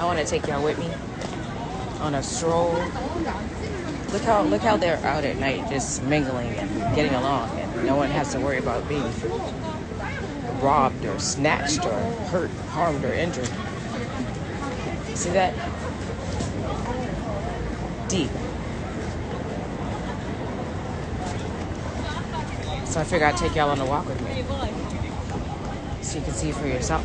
I want to take y'all with me on a stroll. Look how they're out at night, just mingling and getting along, and no one has to worry about being robbed or snatched or hurt, harmed, or injured. See that? Deep. So I figured I'd take y'all on a walk with me, so you can see for yourself.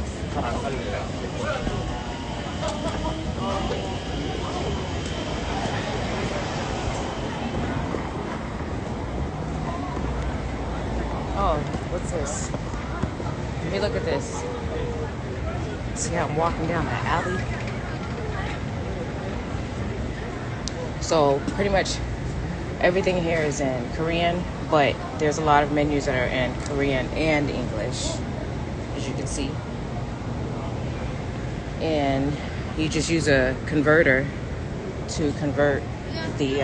Oh, what's this? Let me look at this. See how I'm walking down the alley? So pretty much everything here is in Korean, but there's a lot of menus that are in Korean and English, as you can see. And you just use a converter to convert the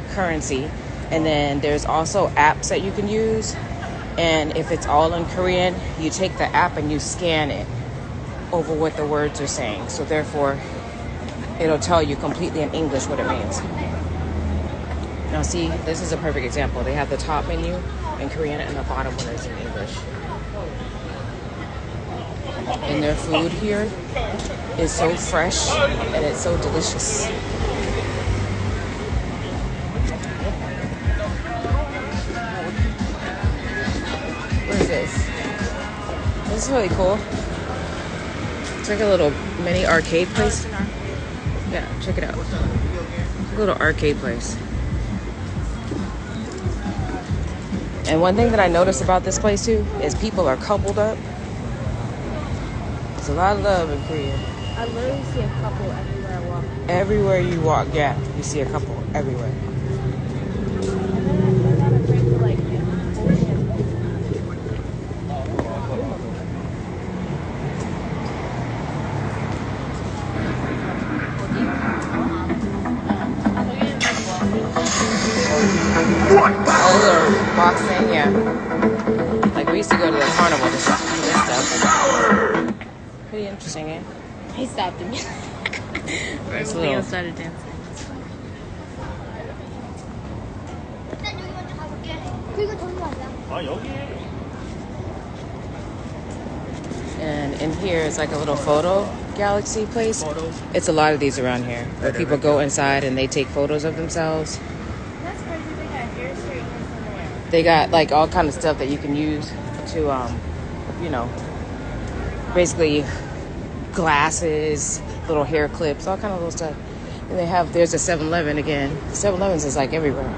currency. And then there's also apps that you can use. And if it's all in Korean, you take the app and you scan it over what the words are saying. So therefore, it'll tell you completely in English what it means. Now see, this is a perfect example. They have the top menu in Korean and the bottom one is in English. And their food here is so fresh and it's so delicious. What is this? This is really cool. It's like a little mini arcade place. Yeah, check it out. It's a little arcade place. And one thing that I noticed about this place too is people are coupled up. There's a lot of love in Korea. I literally see a couple everywhere I walk. Everywhere you walk, yeah, you see a couple everywhere. And then they're not afraid to like bullshit. Boxing, yeah. Like we used to go to the carnival to do this stuff. Pretty interesting, eh? He stopped him. Nice little. Started dancing. And in here is like a little photo galaxy place. It's a lot of these around here where people go inside and they take photos of themselves. That's crazy. They got hair straighteners in there. They got like all kind of stuff that you can use to, you know, basically glasses, little hair clips, all kind of little stuff. And they have, there's a 7-Eleven again. 7-Elevens is like everywhere.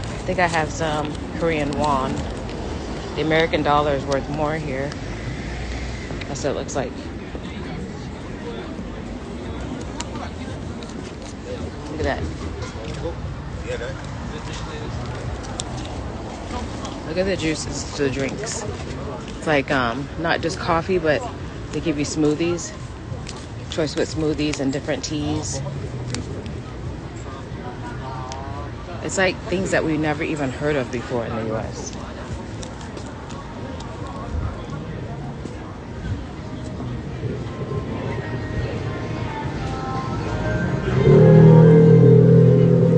I think I have some Korean won. The American dollar is worth more here. That's what it looks like. Look at that. Look at the juices to the drinks. It's like not just coffee, but they give you smoothies. Choice with smoothies and different teas. It's like things that we've never even heard of before in the US.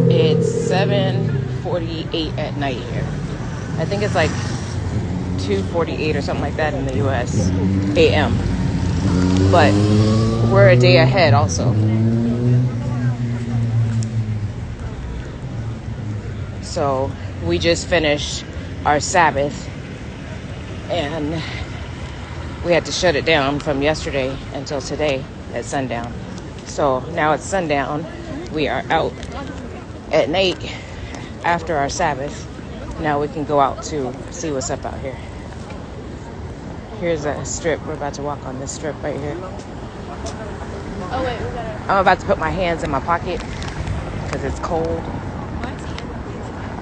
It's 7:48 at night here. I think it's like 2:48 or something like that in the US AM. But we're a day ahead also. So we just finished our Sabbath and we had to shut it down from yesterday until today at sundown. So now it's sundown. We are out at night after our Sabbath. Now we can go out to see what's up out here. Here's a strip. We're about to walk on this strip right here. Oh wait, we gotta. I'm about to put my hands in my pocket because it's cold.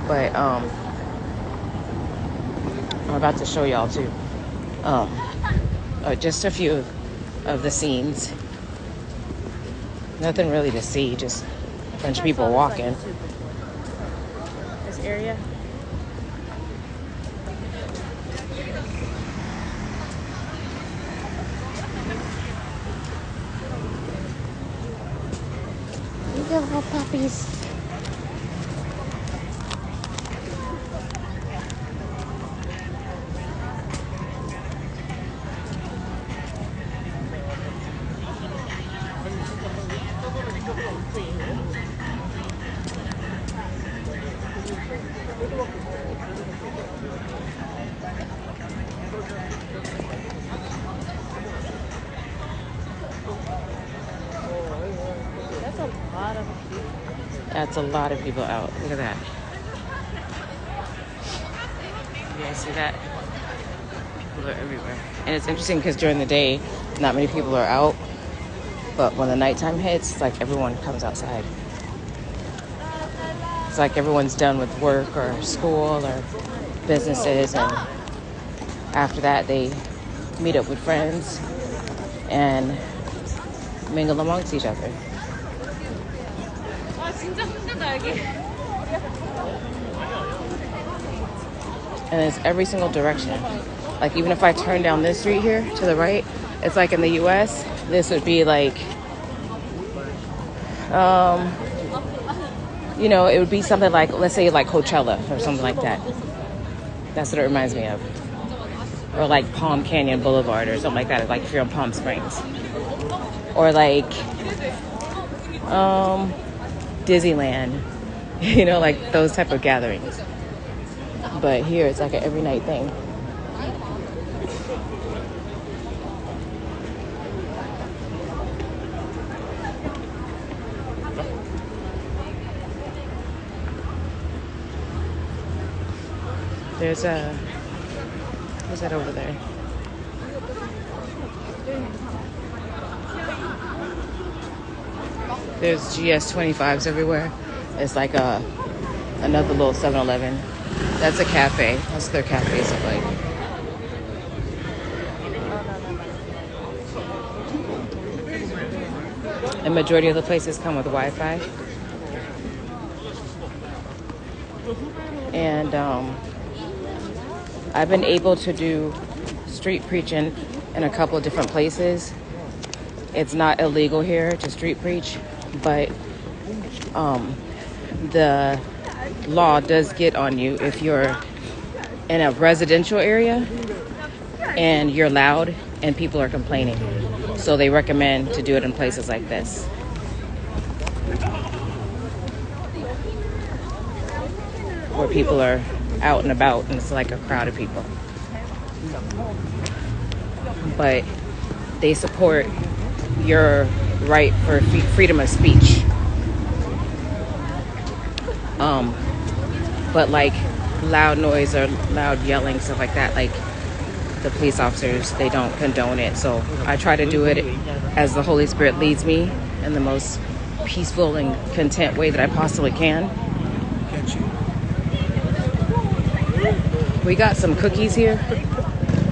But I'm about to show y'all too. Just a few of the scenes. Nothing really to see, just bunch of people walking. This area. These are little puppies. That's a lot of people out. Look at that. You guys see that? People are everywhere. And it's interesting because during the day, not many people are out. But when the nighttime hits, it's like everyone comes outside. It's like everyone's done with work or school or businesses. And after that, they meet up with friends and mingle amongst each other. And it's every single direction. Like even if I turn down this street here to the right, it's like in the US, this would be like, you know, it would be something like, let's say like Coachella or something like that. That's what it reminds me of. Or like Palm Canyon Boulevard or something like that, like if you're in Palm Springs. Or like Disneyland, you know, like those type of gatherings. But here it's like an every night thing. There's a, what's that over there? There's GS25s everywhere. It's like another little 7-Eleven. That's a cafe. That's their cafe supply. And majority of the places come with Wi-Fi. And I've been able to do street preaching in a couple of different places. It's not illegal here to street preach, but the law does get on you if you're in a residential area and you're loud and people are complaining. So they recommend to do it in places like this. Where people are out and about and it's like a crowd of people. But they support your right for freedom of speech. But like loud noise or loud yelling, stuff like that, like the police officers, they don't condone it. So I try to do it as the Holy Spirit leads me in the most peaceful and content way that I possibly can. We got some cookies here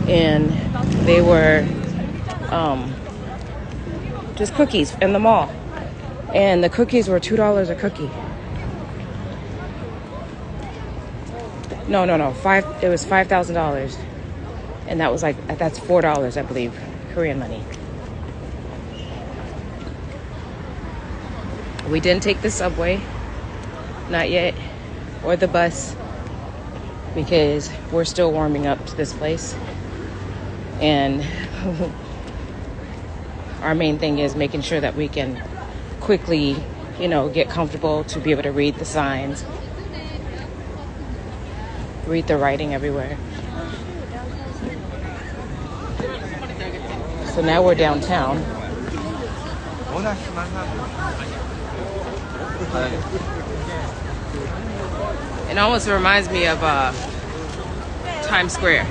and they were just cookies in the mall. And the cookies were $2 a cookie. No. It was $5,000. And that was like, that's $4, I believe, Korean money. We didn't take the subway, not yet, or the bus, because we're still warming up to this place. And our main thing is making sure that we can quickly, you know, get comfortable to be able to read the signs, read the writing everywhere. So now we're downtown. It almost reminds me of Times Square.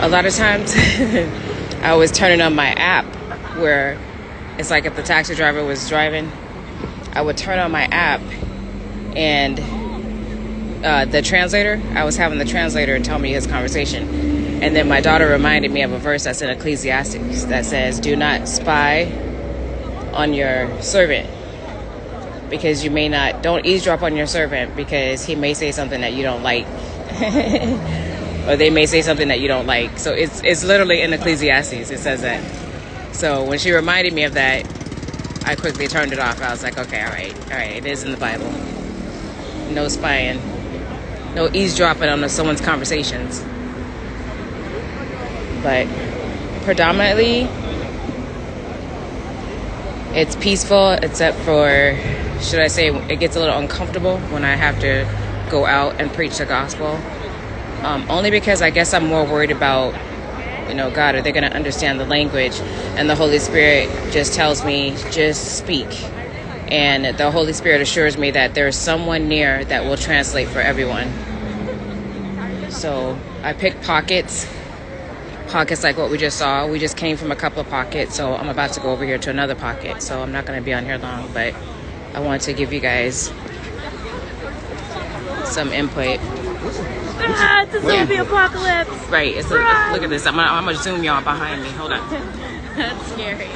a lot of times I was turning on my app where it's like if the taxi driver was driving, I would turn on my app and the translator, I was having the translator tell me his conversation. And then my daughter reminded me of a verse that's in Ecclesiastes that says, do not spy on your servant, because you may not, don't eavesdrop on your servant, because he may say something that you don't like. Or they may say something that you don't like. So it's literally in Ecclesiastes, it says that. So when she reminded me of that, I quickly turned it off. I was like, okay, all right, it is in the Bible. No spying, no eavesdropping on someone's conversations. But predominantly, it's peaceful, except for, should I say, it gets a little uncomfortable when I have to go out and preach the gospel. Only because I guess I'm more worried about, God, are they going to understand the language? And the Holy Spirit just tells me, just speak. And the Holy Spirit assures me that there's someone near that will translate for everyone. So I picked pockets like what we just saw. We just came from a couple of pockets, so I'm about to go over here to another pocket. So I'm not going to be on here long, but I want to give you guys some input. It's a zombie apocalypse. Right. Look at this. I'm gonna zoom y'all behind me. Hold on. That's scary.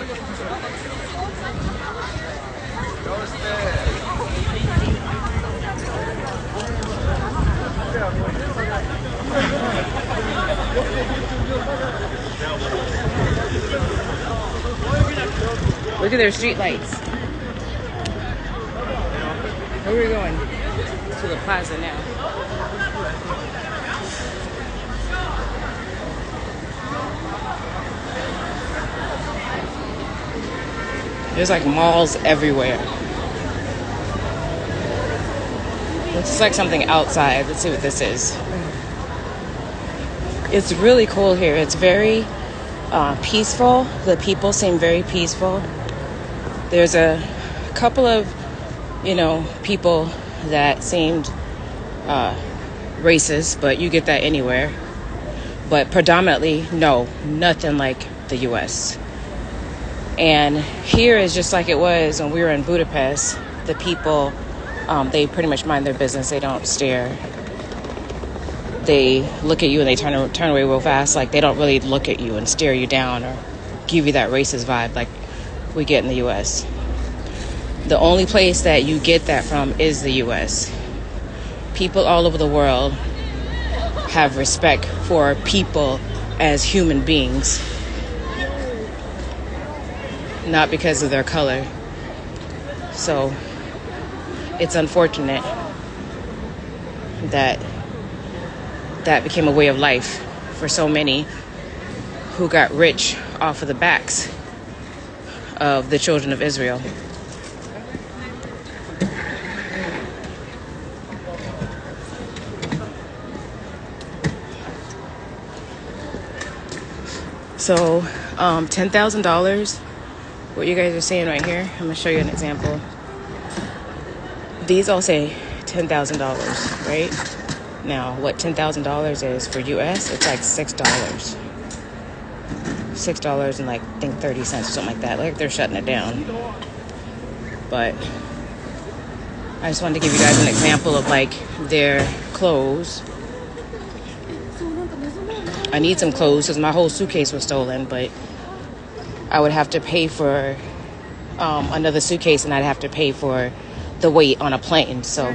Look at their street lights. Where are we going? To the plaza now. There's like malls everywhere. Looks like something outside. Let's see what this is. It's really cool here. It's very peaceful. The people seem very peaceful. There's a couple of, people that seemed racist, but you get that anywhere. But predominantly, no, nothing like the U.S. And here is just like it was when we were in Budapest. The people, they pretty much mind their business. They don't stare. They look at you and they turn away real fast. Like they don't really look at you and stare you down or give you that racist vibe like we get in the U.S. The only place that you get that from is the U.S. People all over the world have respect for people as human beings, not because of their color. So it's unfortunate that that became a way of life for so many who got rich off of the backs of the children of Israel. So $10,000, what you guys are seeing right here, I'm gonna show you an example. These all say $10,000, right? Now, what $10,000 is for US, it's like $6. $6 and like, I think 30 cents or something like that. Like they're shutting it down. But I just wanted to give you guys an example of like their clothes. I need some clothes because my whole suitcase was stolen, but I would have to pay for another suitcase and I'd have to pay for the weight on a plane. So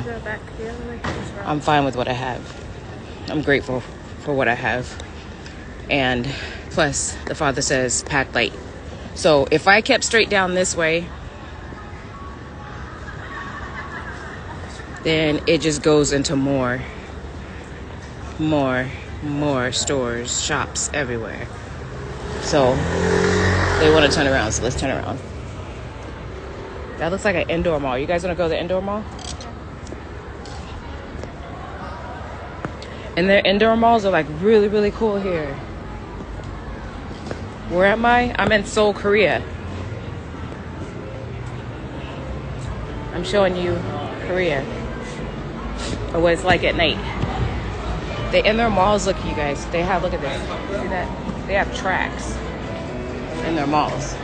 I'm fine with what I have. I'm grateful for what I have. And plus, the Father says, pack light. So if I kept straight down this way, then it just goes into more stores, shops everywhere. So they want to turn around, so let's turn around. That looks like an indoor mall. You guys want to go to the indoor mall? And their indoor malls are like really, really cool here. Where am I? I'm in Seoul, Korea. I'm showing you Korea, or what it's like at night. in their malls, look, you guys, they have, look at this. See that? They have tracks in their malls.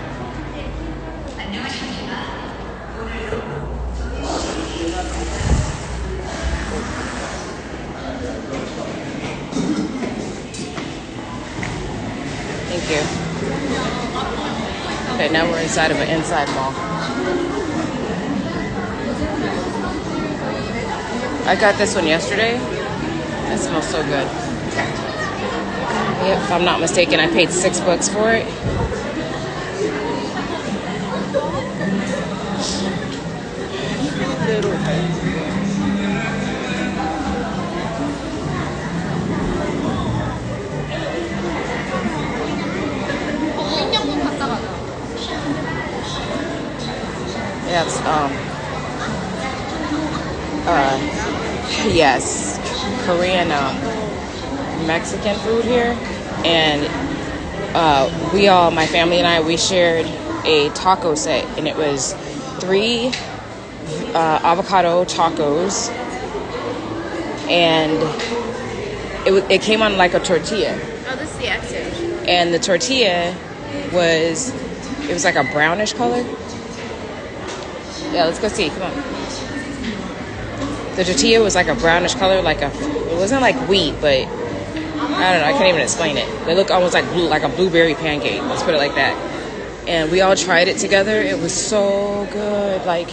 Thank you. Okay, now we're inside of an inside mall. I got this one yesterday. It smells so good. If I'm not mistaken, I paid $6 for it. Yeah, it's, yes, Korean, Mexican food here. And my family and I, we shared a taco set, and it was 3 avocado tacos, and it came on like a tortilla. Oh, this is the exit. And the tortilla was like a brownish color. Yeah, let's go see. Come on. The tortilla was like a brownish color, it wasn't like wheat, but I don't know. I can't even explain it. It looked almost like a blueberry pancake. Let's put it like that. And we all tried it together. It was so good. Like,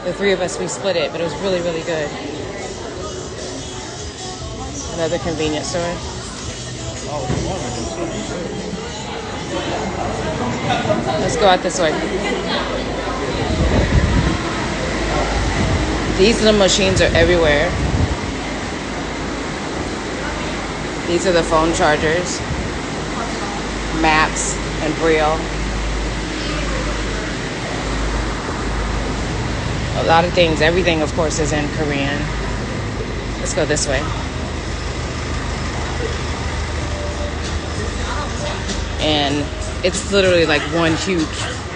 the 3 of us, we split it, but it was really, really good. Another convenience store. Let's go out this way. These little machines are everywhere. These are the phone chargers, maps, and Braille. A lot of things, everything of course is in Korean. Let's go this way. And it's literally like one huge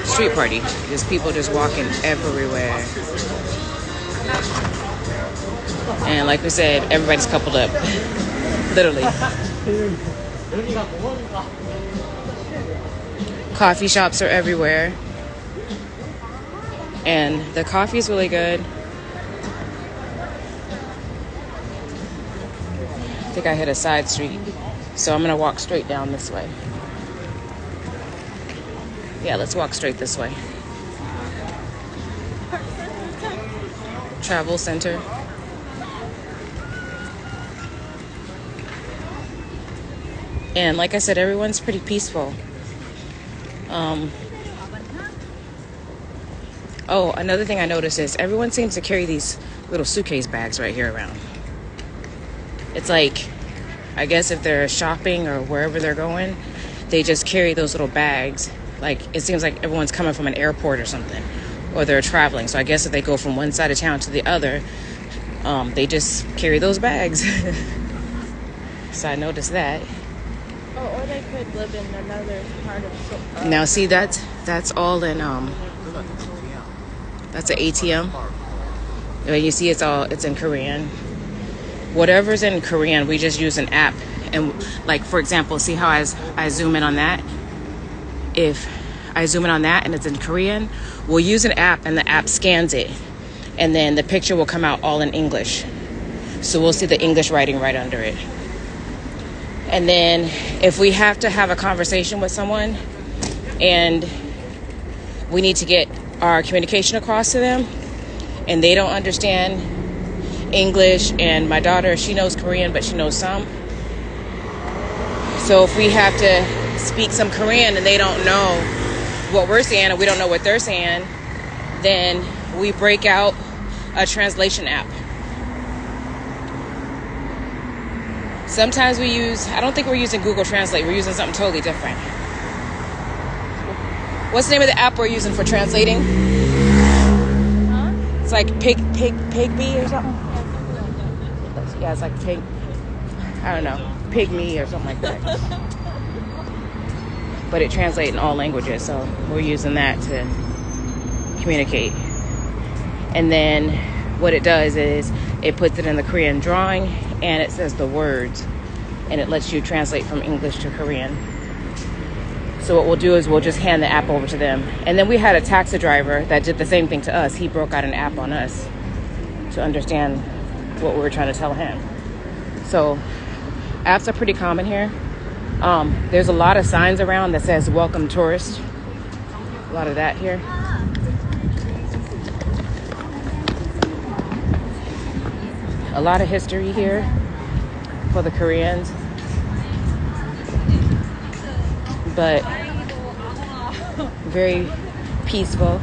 street party. There's people just walking everywhere. And like we said, everybody's coupled up. Literally. Coffee shops are everywhere. And the coffee is really good. I think I hit a side street. So I'm going to walk straight down this way. Yeah, let's walk straight this way. Travel center. And like I said, everyone's pretty peaceful. Oh, another thing I noticed is everyone seems to carry these little suitcase bags right here around. It's like, I guess if they're shopping or wherever they're going, they just carry those little bags. Like, it seems like everyone's coming from an airport or something, or they're traveling. So I guess if they go from one side of town to the other, they just carry those bags. So I noticed that. Oh, or they could live in another part of Seoul. Now see, that's all in that's an ATM. You see, it's in Korean. Whatever's in Korean, we just use an app. And like, for example, see how I zoom in on that? If I zoom in on that and it's in Korean, we'll use an app and the app scans it. And then the picture will come out all in English. So we'll see the English writing right under it. And then if we have to have a conversation with someone and we need to get our communication across to them and they don't understand English, and my daughter, she knows Korean, but she knows some. So if we have to speak some Korean and they don't know what we're saying and we don't know what they're saying, then we break out a translation app. Sometimes I don't think we're using Google Translate. We're using something totally different. What's the name of the app we're using for translating? Huh? It's like Pigby or something? Yeah, it's like Pig. I don't know. Pygmy or something like that. But it translates in all languages, so we're using that to communicate. And then what it does is it puts it in the Korean drawing, and it says the words, and it lets you translate from English to Korean. So what we'll do is we'll just hand the app over to them. And then we had a taxi driver that did the same thing to us. He broke out an app on us to understand what we were trying to tell him. So apps are pretty common here. There's a lot of signs around that says welcome tourist. A lot of that here. A lot of history here for the Koreans. But very peaceful.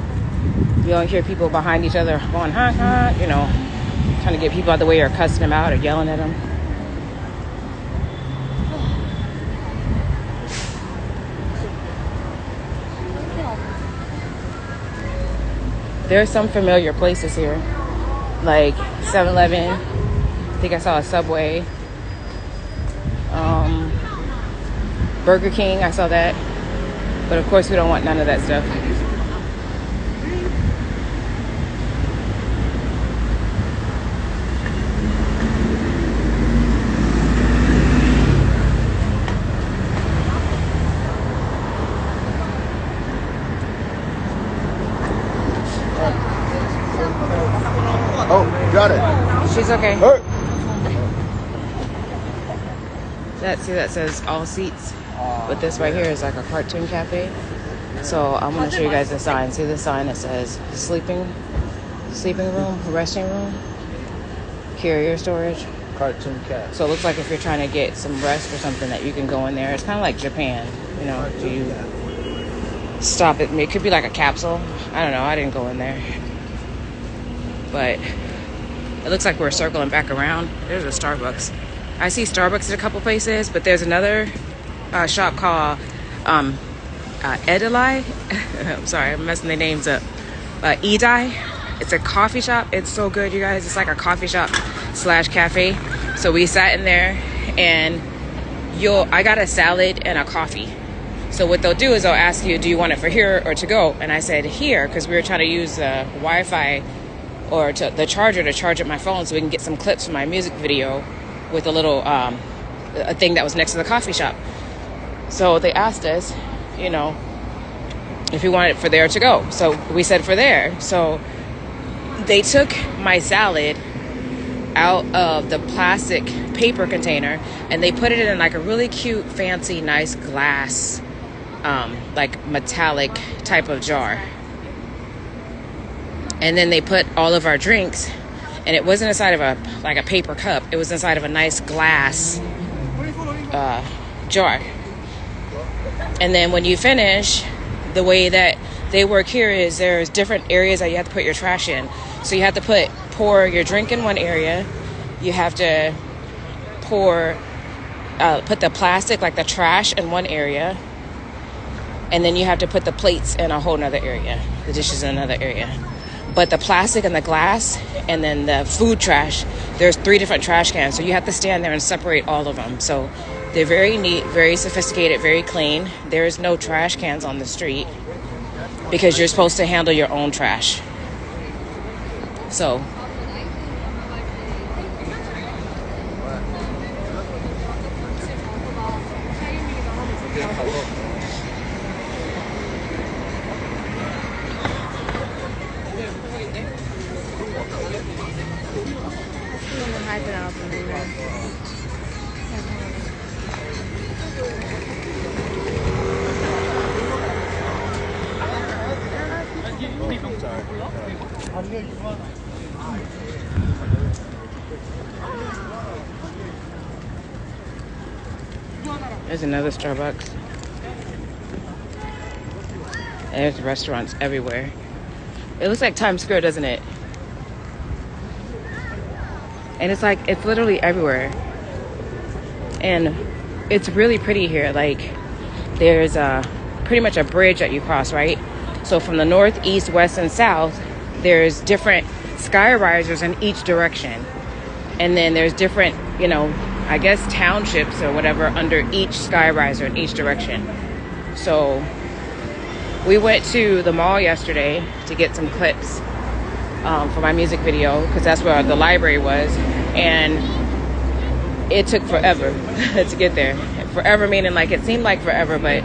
You don't hear people behind each other going, ha, ha, you know, trying to get people out of the way or cussing them out or yelling at them. There are some familiar places here, like 7-Eleven. I think I saw a Subway. Burger King, I saw that. But of course we don't want none of that stuff. Oh, got it. She's okay. Hey. That says all seats. But this right here is like a cartoon cafe. So I'm going to show you guys the sign. See the sign that says sleeping room, resting room, carrier storage. Cartoon cat. So it looks like if you're trying to get some rest or something that you can go in there. It's kind of like Japan, you know. Do you stop it? It could be like a capsule. I don't know. I didn't go in there. But it looks like we're circling back around. There's a Starbucks. I see Starbucks at a couple places, but there's another shop called Edeli. I'm sorry, I'm messing the names up. Edai. It's a coffee shop. It's so good, you guys. It's like a coffee shop / cafe. So we sat in there, and I got a salad and a coffee. So what they'll do is they'll ask you, do you want it for here or to go? And I said here, because we were trying to use the Wi-Fi or the charger to charge up my phone so we can get some clips from my music video with a little a thing that was next to the coffee shop. So they asked us, you know, if we wanted it for there to go. So we said for there. So they took my salad out of the plastic paper container and they put it in like a really cute, fancy, nice glass, like metallic type of jar. And then they put all of our drinks, and it wasn't inside of a paper cup. It was inside of a nice glass jar. And then when you finish, the way that they work here is there's different areas that you have to put your trash in. So you have to pour your drink in one area. You have to put the plastic, like the trash, in one area. And then you have to put the plates in a whole nother area, the dishes in another area. But the plastic and the glass and then the food trash, there's 3 different trash cans. So you have to stand there and separate all of them. So they're very neat, very sophisticated, very clean. There's no trash cans on the street because you're supposed to handle your own trash. So there's another Starbucks. There's restaurants everywhere. It looks like Times Square, doesn't it? And it's literally everywhere. And it's really pretty here. Like, there's pretty much a bridge that you cross, right? So from the north, east, west, and south, there's different sky risers in each direction. And then there's different, you know, I guess townships or whatever under each sky riser in each direction. So we went to the mall yesterday to get some clips for my music video, because that's where the library was. And it took forever to get there. Forever meaning like it seemed like forever, but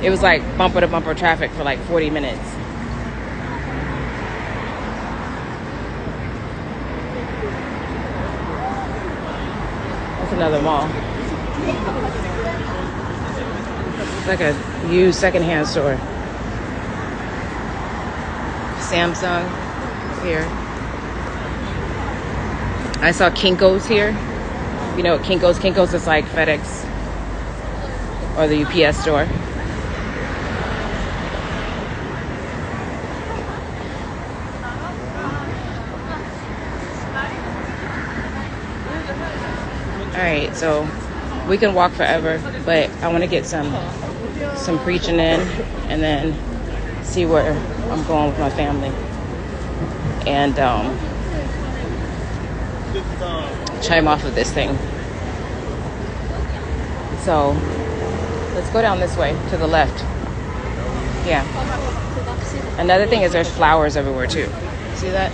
it was like bumper to bumper traffic for like 40 minutes. That's another mall. It's like a used secondhand store. Samsung here. I saw Kinko's here. You know what Kinko's? Kinko's is like FedEx or the UPS store. Alright, so we can walk forever, but I want to get some preaching in and then see where I'm going with my family. And chime off of this thing. So let's go down this way to the left. Yeah. Another thing is there's flowers everywhere too. See that?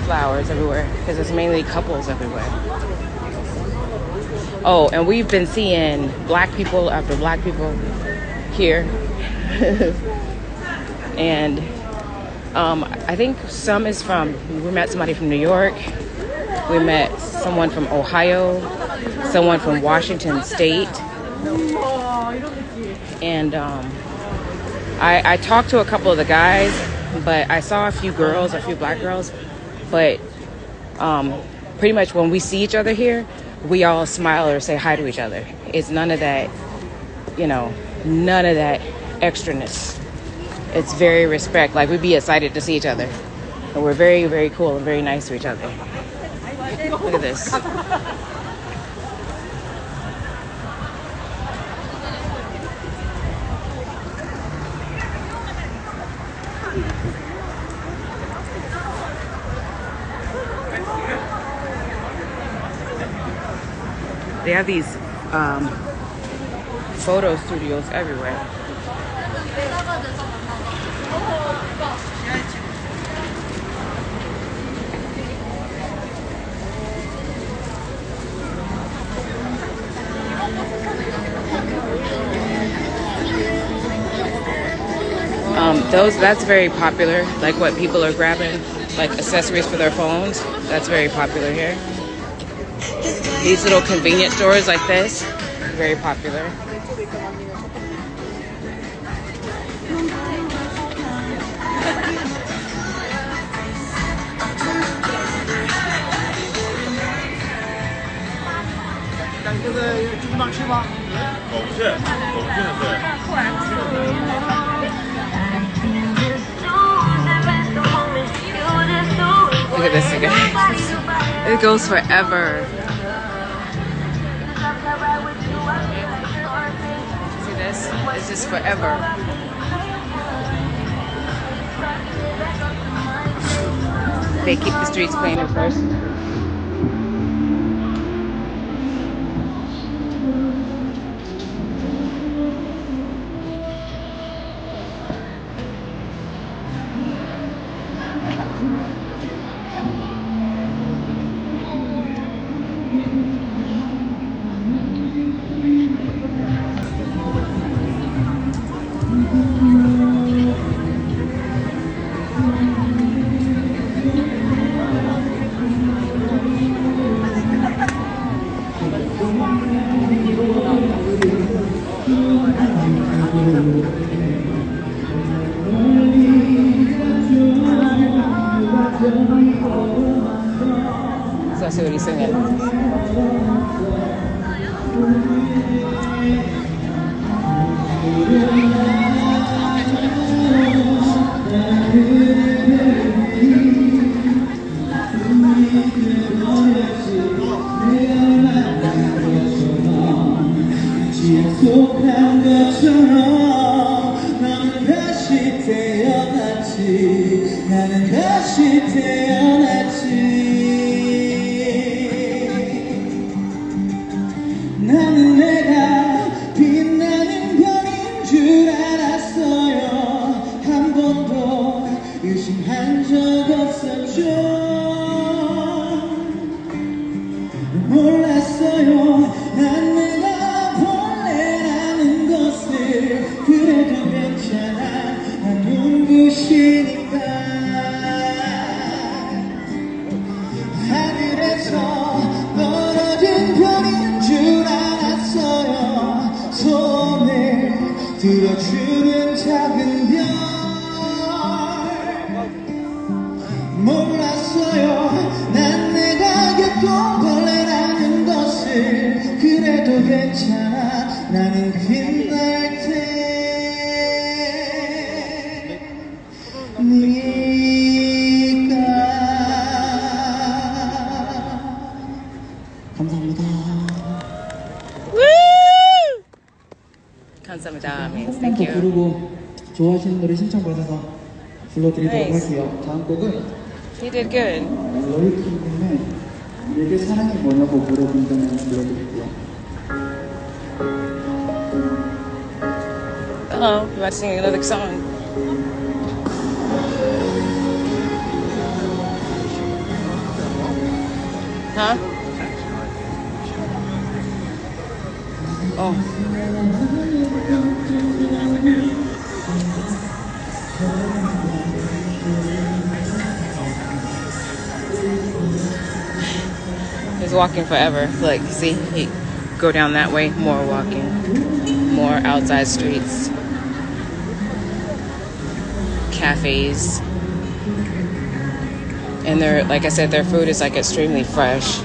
Flowers everywhere because it's mainly couples everywhere. Oh, and we've been seeing black people after black people here. And I think some is we met somebody from New York. We met someone from Ohio, someone from Washington State. And I talked to a couple of the guys, but I saw a few black girls. But pretty much when we see each other here, we all smile or say hi to each other. It's none of that, none of that extraness. It's very respect. Like, we'd be excited to see each other. And we're very, very cool and very nice to each other. Look at this. They have these photo studios everywhere. That's very popular, like what people are grabbing, like accessories for their phones. That's very popular here. These little convenience stores like this, very popular. Look at this again. It goes forever. See this? It's just forever. They keep the streets clean, of course. Let's see what he's singing. 나는 내가 빛나는 별인 줄 알았어요. 한 번도 의심한 적 없었죠. 계시니까 하늘에서 떨어진 별인 줄 알았어요. 손을 들어주는 작은 별 몰랐어요. 난 내가 겪은 벌레라는 것을. 그래도 괜찮아. 나는 빛날 테니까. 감사합니다. 감사합니다 means thank 또 you. 부르고 좋아하시는 노래 신청받아서 불러드리도록 Nice. 할게요. 다음 곡은 He did good. 러이키님의 내게 사랑이 뭐냐고 물어본다면 불러드릴게요. Uh-oh, you about to sing another song. Huh? Oh. He's walking forever. Look, see, he go down that way, more walking, more outside streets, cafes, and their, like I said, their food is like extremely fresh.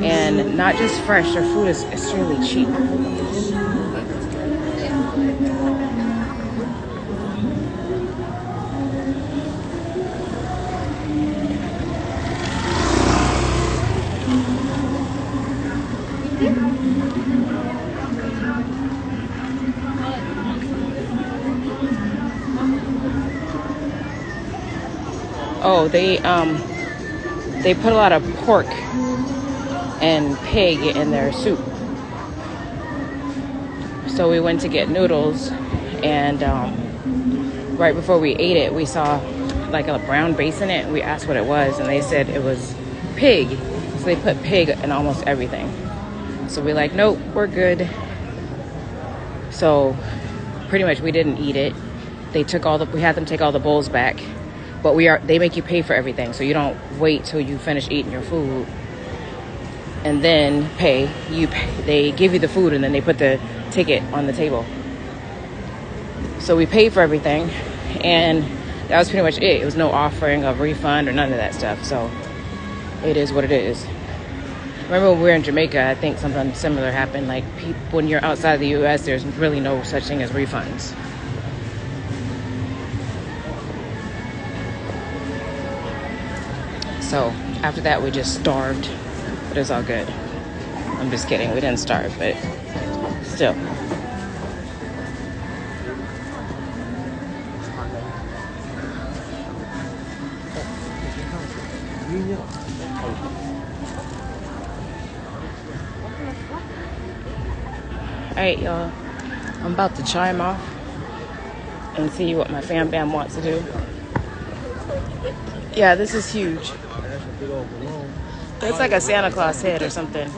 And not just fresh, their food is extremely cheap. Oh, they put a lot of pork and pig in their soup. So we went to get noodles, and right before we ate it, we saw like a brown base in it. We asked what it was, and they said it was pig. So they put pig in almost everything. So we're like, nope, we're good. So pretty much we didn't eat it. We had them take all the bowls back. But they make you pay for everything, so you don't wait till you finish eating your food and then pay. They give you the food, and then they put the ticket on the table. So we paid for everything, and that was pretty much it. It was no offering of refund or none of that stuff. So it is what it is. Remember when we were in Jamaica, I think something similar happened. Like when you're outside of the U.S., there's really no such thing as refunds. So after that, we just starved, but it's all good. I'm just kidding. We didn't starve, but still. All right, y'all. I'm about to chime off and see what my fam bam wants to do. Yeah, this is huge. It's like a Santa Claus head or something.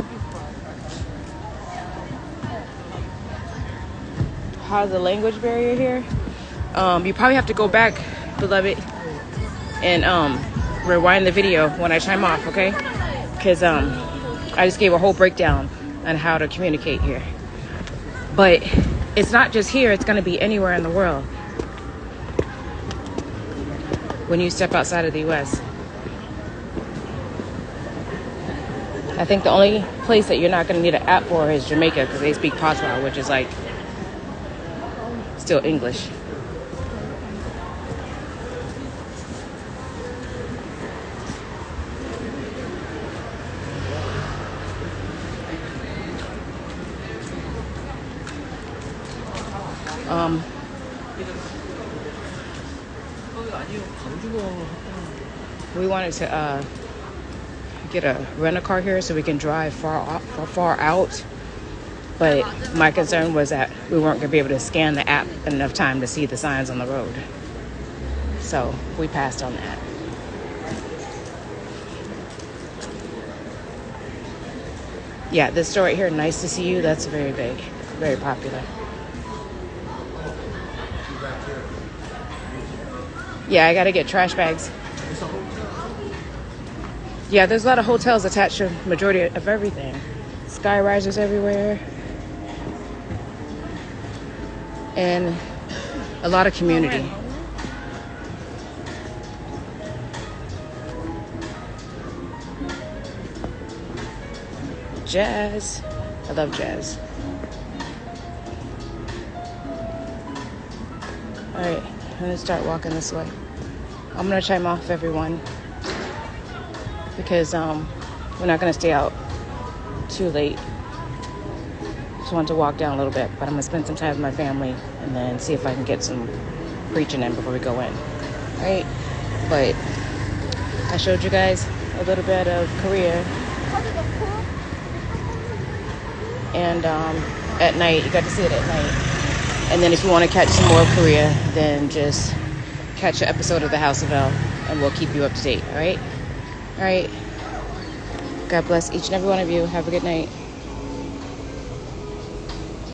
How's the language barrier here? You probably have to go back, beloved, and rewind the video when I chime off, okay? Because I just gave a whole breakdown on how to communicate here. But it's not just here, it's going to be anywhere in the world when you step outside of the U.S. I think the only place that you're not going to need an app for is Jamaica, because they speak Patois, which is like still English. We wanted to get a rent-a-car here so we can drive far out. But my concern was that we weren't going to be able to scan the app in enough time to see the signs on the road. So we passed on that. Yeah, this store right here, nice to see you, that's very big. very popular. Yeah, I gotta get trash bags. Yeah, there's a lot of hotels attached to majority of everything. Sky risers everywhere. And a lot of community. Jazz. I love jazz. Alright, I'm gonna start walking this way. I'm gonna chime off everyone because we're not gonna stay out too late. Just wanted to walk down a little bit, but I'm gonna spend some time with my family and then see if I can get some preaching in before we go in. Alright, but I showed you guys a little bit of Korea. And at night, you got to see it at night. And then if you want to catch some more of Korea, then just catch an episode of The House of L, and we'll keep you up to date, all right? All right. God bless each and every one of you. Have a good night.